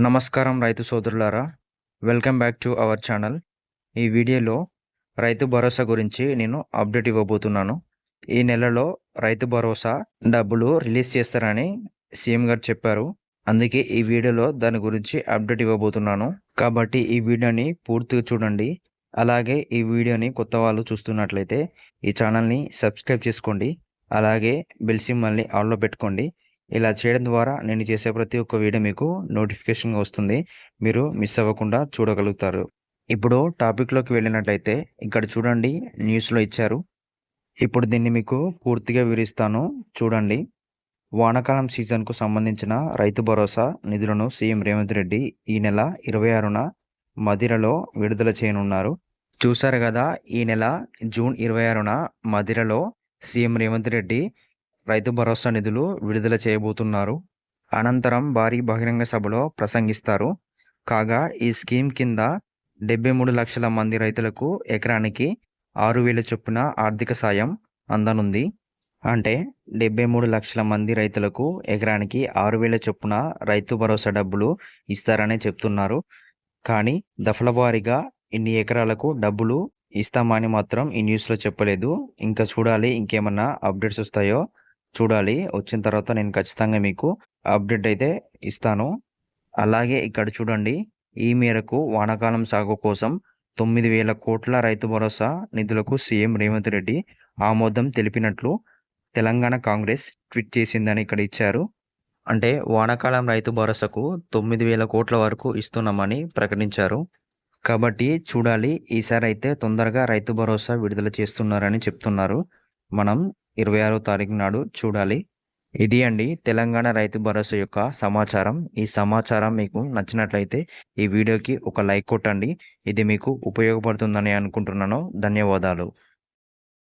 నమస్కారం రైతు సోదరులారా, welcome back to our channel. ఈ వీడియోలో రైతు భరోసా గురించి నేను అప్డేట్ ఇవ్వబోతున్నాను. ఈ నెలలో రైతు భరోసా డబ్బులు రిలీజ్ చేస్తారని సీఎం గారు చెప్పారు. అందుకే ఈ వీడియోలో దాని గురించి అప్డేట్ ఇవ్వబోతున్నాను. కాబట్టి ఈ వీడియోని పూర్తిగా చూడండి. అలాగే ఈ వీడియోని కొత్త వాళ్ళు చూస్తున్నట్లయితే ఈ ఛానల్ని సబ్స్క్రైబ్ చేసుకోండి. అలాగే బెల్ సింబల్ని ఆన్లో పెట్టుకోండి. ఇలా చేయడం ద్వారా నేను చేసే ప్రతి ఒక్క వీడియో మీకు నోటిఫికేషన్గా వస్తుంది. మీరు మిస్ అవ్వకుండా చూడగలుగుతారు. ఇప్పుడు టాపిక్లోకి వెళ్ళినట్లయితే ఇక్కడ చూడండి, న్యూస్లో ఇచ్చారు. ఇప్పుడు దీన్ని మీకు పూర్తిగా వివరిస్తాను, చూడండి. వానాకాలం సీజన్కు సంబంధించిన రైతు భరోసా నిధులను సీఎం రేవంత్ రెడ్డి ఈ నెల 26న మదిరలో విడుదల చేయనున్నారు. చూశారు కదా, ఈ నెల జూన్ 26న మదిరలో సీఎం రేవంత్ రెడ్డి రైతు భరోసా నిధులు విడుదల చేయబోతున్నారు. అనంతరం భారీ బహిరంగ సభలో ప్రసంగిస్తారు. కాగా ఈ స్కీమ్ కింద 73 లక్షల మంది రైతులకు ఎకరానికి 6,000 చొప్పున ఆర్థిక సాయం అందనుంది. అంటే 73 లక్షల మంది రైతులకు ఎకరానికి 6,000 చొప్పున రైతు భరోసా డబ్బులు ఇస్తారని చెప్తున్నారు. కానీ దఫలవారీగా ఇన్ని ఎకరాలకు డబ్బులు ఇస్తామని మాత్రం ఈ న్యూస్లో చెప్పలేదు. ఇంకా చూడాలి, ఇంకేమన్నా అప్డేట్స్ వస్తాయో చూడాలి. వచ్చిన తర్వాత నేను ఖచ్చితంగా మీకు అప్డేట్ అయితే ఇస్తాను. అలాగే ఇక్కడ చూడండి, ఈ మేరకు వానాకాలం సాగు కోసం 9,000 కోట్ల రైతు భరోసా నిధులకు సీఎం రేవంత్ రెడ్డి ఆమోదం తెలిపినట్లు తెలంగాణ కాంగ్రెస్ ట్వీట్ చేసిందని ఇక్కడ ఇచ్చారు. అంటే వానాకాలం రైతు భరోసాకు 9,000 కోట్ల వరకు ఇస్తున్నామని ప్రకటించారు. కాబట్టి చూడాలి, ఈసారి అయితే తొందరగా రైతు భరోసా విడుదల చేస్తున్నారని చెప్తున్నారు. మనం 26వ తారీఖు నాడు చూడాలి. ఇది అండి తెలంగాణ రైతు భరోసా యొక్క సమాచారం. ఈ సమాచారం మీకు నచ్చినట్లయితే ఈ వీడియోకి ఒక లైక్ కొట్టండి. ఇది మీకు ఉపయోగపడుతుందని అనుకుంటున్నాను. ధన్యవాదాలు.